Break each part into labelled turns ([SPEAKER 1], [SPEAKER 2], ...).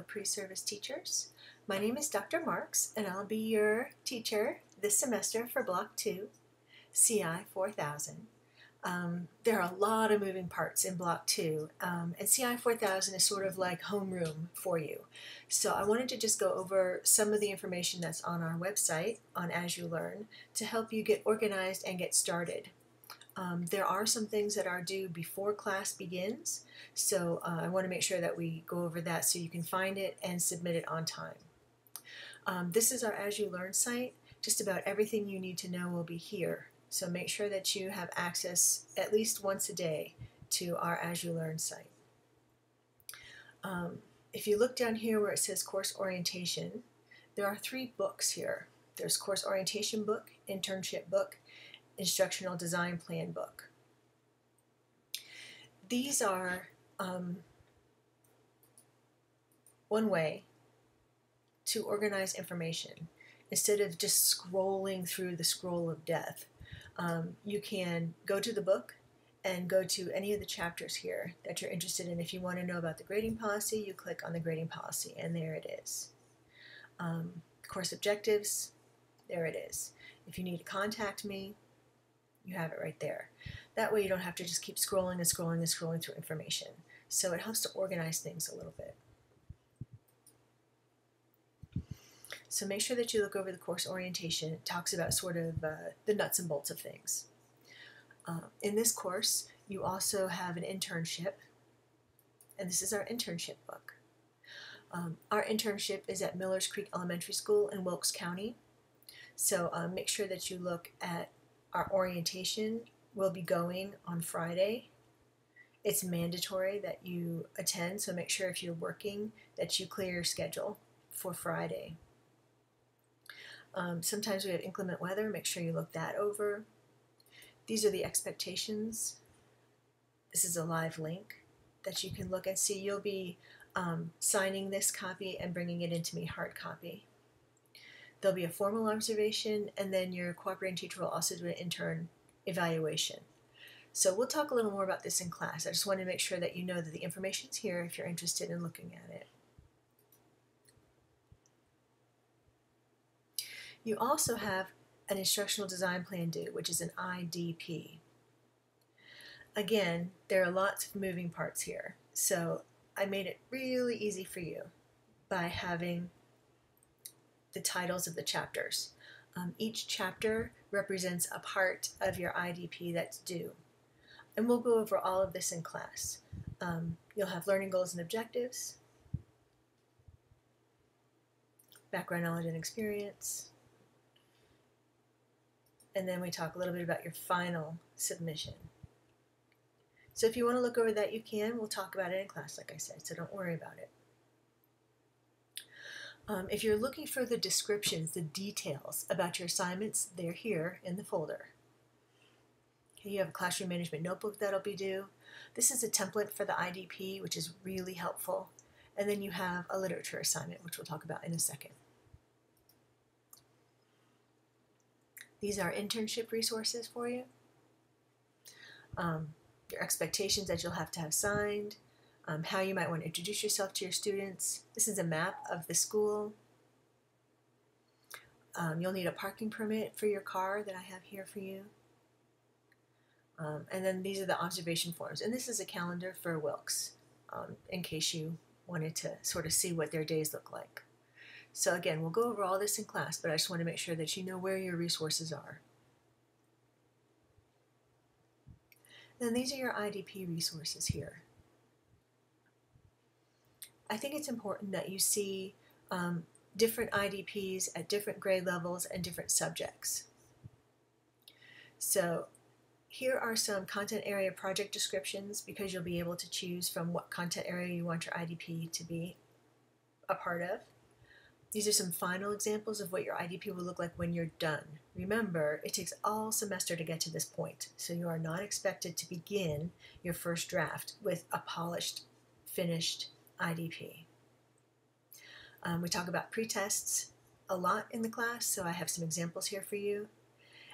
[SPEAKER 1] pre-service teachers. My name is Dr. Marks, and I'll be your teacher this semester for Block 2, CI4000. There are a lot of moving parts in Block 2, and CI4000 is sort of like homeroom for you. So I wanted to just go over some of the information that's on our website on As You Learn to help you get organized and get started. There are some things that are due before class begins, so I want to make sure that we go over that so you can find it and submit it on time. This is our As You Learn site. Just about everything you need to know will be here, so make sure that you have access at least once a day to our As You Learn site. If you look down here where it says Course Orientation, there are 3 books here. There's Course Orientation book, Internship book, Instructional Design Plan book. These are one way to organize information. Instead of just scrolling through the scroll of death, you can go to the book and go to any of the chapters here that you're interested in. If you want to know about the grading policy, you click on the grading policy, and there it is. Course objectives, there it is. If you need to contact me, you have it right there. That way you don't have to just keep scrolling and scrolling and scrolling through information. So it helps to organize things a little bit. So make sure that you look over the course orientation. It talks about sort of the nuts and bolts of things. In this course, you also have an internship, and this is our internship book. Our internship is at Millers Creek Elementary School in Wilkes County. So make sure that you look at our orientation. Will be going on Friday. It's mandatory that you attend, so make sure if you're working that you clear your schedule for Friday. Sometimes we have inclement weather. Make sure you look that over. These are the expectations. This is a live link that you can look and see. You'll be signing this copy and bringing it into me hard copy. There'll be a formal observation, and then your cooperating teacher will also do an intern evaluation. So we'll talk a little more about this in class. I just want to make sure that you know that the information's here if you're interested in looking at it. You also have an instructional design plan due, which is an IDP. Again, there are lots of moving parts here, so I made it really easy for you by having the titles of the chapters. Each chapter represents a part of your IDP that's due. And we'll go over all of this in class. You'll have learning goals and objectives, background knowledge and experience, and then we talk a little bit about your final submission. So if you want to look over that, you can. We'll talk about it in class, like I said, so don't worry about it. If you're looking for the descriptions, the details about your assignments, they're here in the folder. Okay, you have a classroom management notebook that'll be due. This is a template for the IDP, which is really helpful. And then you have a literature assignment, which we'll talk about in a second. These are internship resources for you. Your expectations that you'll have to have signed. How you might want to introduce yourself to your students. This is a map of the school. You'll need a parking permit for your car that I have here for you. And then these are the observation forms. And this is a calendar for Wilkes, in case you wanted to sort of see what their days look like. So again, we'll go over all this in class, but I just want to make sure that you know where your resources are. Then these are your IDP resources here. I think it's important that you see different IDPs at different grade levels and different subjects. So here are some content area project descriptions, because you'll be able to choose from what content area you want your IDP to be a part of. These are some final examples of what your IDP will look like when you're done. Remember, it takes all semester to get to this point, so you are not expected to begin your first draft with a polished, finished IDP. We talk about pre-tests a lot in the class, so I have some examples here for you.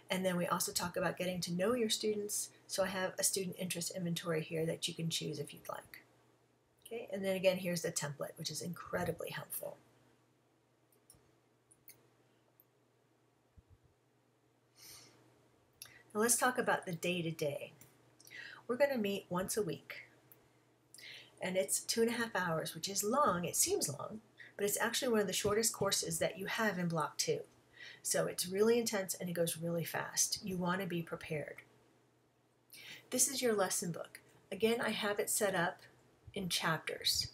[SPEAKER 1] And then we also talk about getting to know your students, so I have a student interest inventory here that you can choose if you'd like. Okay, and then again, here's the template, which is incredibly helpful. Now let's talk about the day-to-day. We're going to meet once a week, and it's 2.5 hours, which is long. It seems long, but it's actually one of the shortest courses that you have in Block 2. So it's really intense and it goes really fast. You want to be prepared. This is your lesson book. Again, I have it set up in chapters.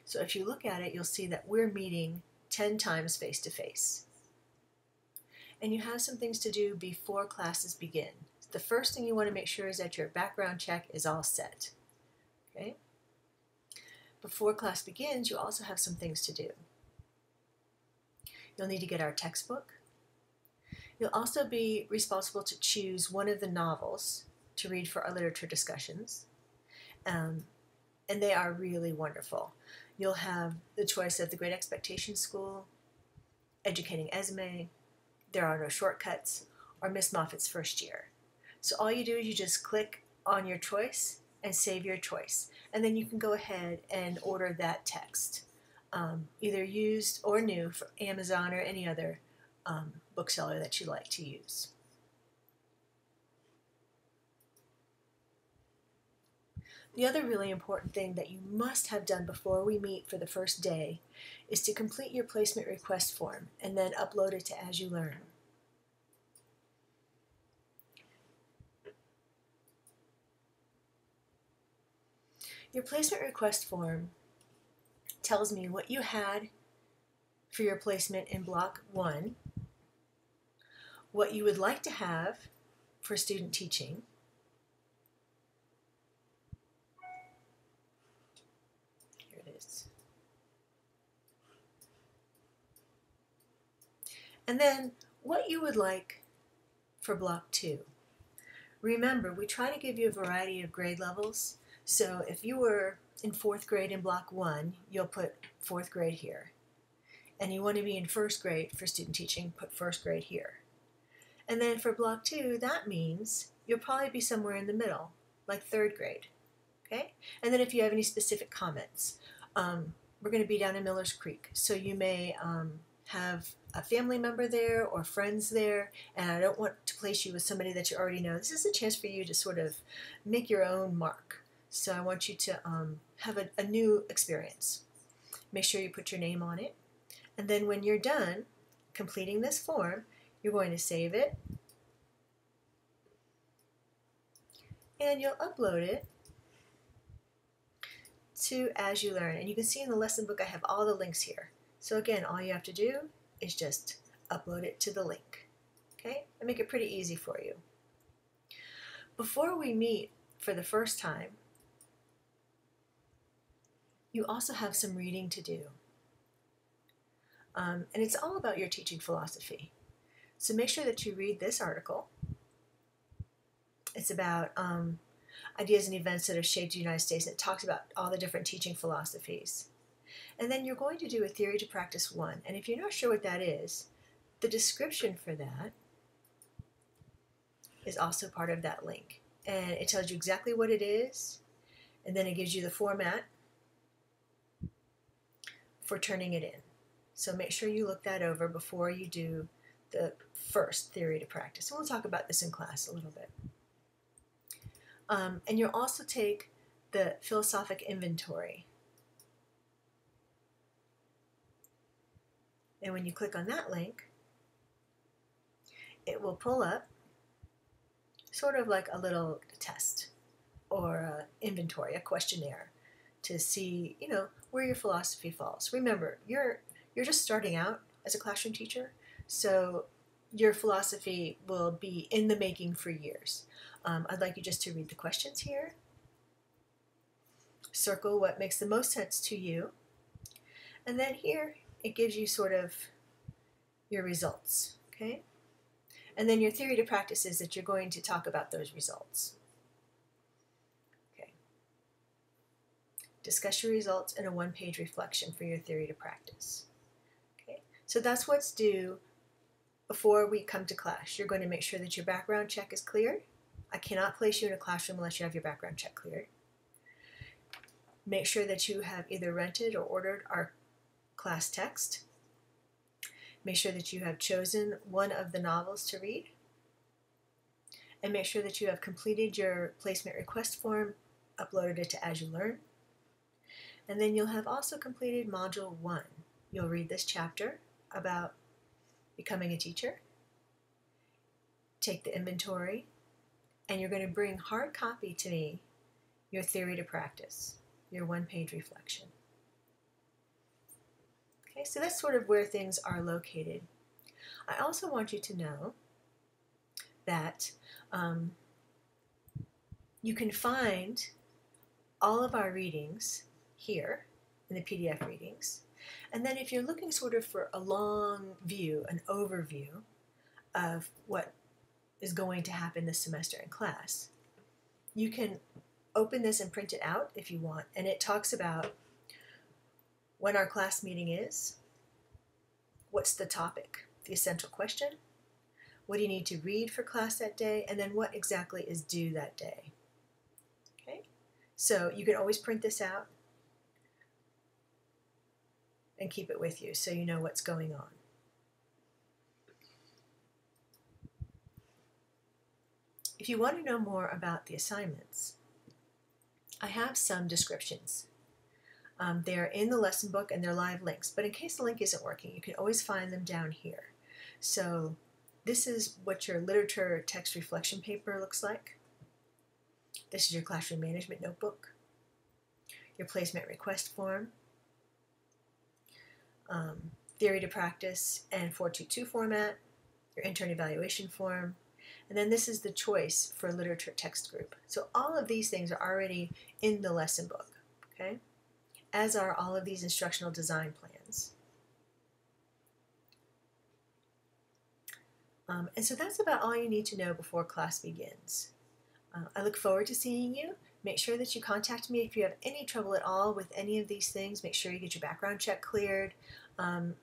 [SPEAKER 1] So if you look at it, you'll see that we're meeting 10 times face-to-face. And you have some things to do before classes begin. The first thing you want to make sure is that your background check is all set. Okay? Before class begins, you also have some things to do. You'll need to get our textbook. You'll also be responsible to choose one of the novels to read for our literature discussions. And they are really wonderful. You'll have the choice of The Great Expectations School, Educating Esme, There Are No Shortcuts, or Miss Moffat's First Year. So all you do is you just click on your choice and save your choice. And then you can go ahead and order that text, either used or new from Amazon or any other bookseller that you like to use. The other really important thing that you must have done before we meet for the first day is to complete your placement request form and then upload it to As You Learn. Your placement request form tells me what you had for your placement in Block 1, what you would like to have for student teaching, here it is, and then what you would like for Block 2. Remember, we try to give you a variety of grade levels, so if you were in 4th grade in Block 1, you'll put 4th grade here. And you want to be in 1st grade for student teaching, put 1st grade here. And then for Block 2, that means you'll probably be somewhere in the middle, like 3rd grade. Okay? And then if you have any specific comments, we're going to be down in Miller's Creek, so you may have a family member there or friends there, and I don't want to place you with somebody that you already know. This is a chance for you to sort of make your own mark. So I want you to have a new experience. Make sure you put your name on it. And then when you're done completing this form, you're going to save it. And you'll upload it to As You Learn. And you can see in the lesson book I have all the links here. So again, all you have to do is just upload it to the link. Okay? I make it pretty easy for you. Before we meet for the first time, you also have some reading to do. And it's all about your teaching philosophy. So make sure that you read this article. It's about ideas and events that have shaped the United States, and it talks about all the different teaching philosophies. And then you're going to do a Theory to Practice 1. And if you're not sure what that is, the description for that is also part of that link. And it tells you exactly what it is, and then it gives you the format for turning it in. So make sure you look that over before you do the first Theory to Practice. And we'll talk about this in class a little bit. And you'll also take the Philosophic Inventory. And when you click on that link, it will pull up sort of like a little test or an inventory, a questionnaire, to see, where your philosophy falls. Remember, you're just starting out as a classroom teacher, so your philosophy will be in the making for years. I'd like you just to read the questions here, circle what makes the most sense to you, and then here it gives you sort of your results, okay? And then your Theory to Practice is that you're going to talk about those results. Okay. Discuss your results in a one-page reflection for your Theory to Practice. Okay. So that's what's due before we come to class. You're going to make sure that your background check is cleared. I cannot place you in a classroom unless you have your background check cleared. Make sure that you have either rented or ordered our class text. Make sure that you have chosen one of the novels to read. And make sure that you have completed your placement request form, uploaded it to As You Learn. And then you'll have also completed Module 1. You'll read this chapter about becoming a teacher, take the inventory, and you're going to bring hard copy to me your theory to practice, your one-page reflection. Okay, so that's sort of where things are located. I also want you to know that you can find all of our readings here in the PDF readings. And then if you're looking sort of for a long view, an overview of what is going to happen this semester in class, you can open this and print it out if you want. And it talks about when our class meeting is, what's the topic, the essential question, what do you need to read for class that day, and then what exactly is due that day. Okay, so you can always print this out and keep it with you so you know what's going on. If you want to know more about the assignments, I have some descriptions. They're in the lesson book and they're live links, but in case the link isn't working, you can always find them down here. So this is what your literature text reflection paper looks like. This is your classroom management notebook, your placement request form, theory to practice and 422 format, your intern evaluation form, and then this is the choice for literature text group. So all of these things are already in the lesson book, okay? As are all of these instructional design plans. And so that's about all you need to know before class begins. I look forward to seeing you. Make sure that you contact me if you have any trouble at all with any of these things. Make sure you get your background check cleared,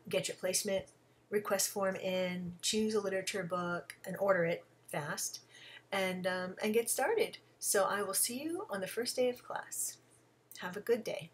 [SPEAKER 1] get your placement request form in, choose a literature book, and order it fast, and get started. So I will see you on the first day of class. Have a good day.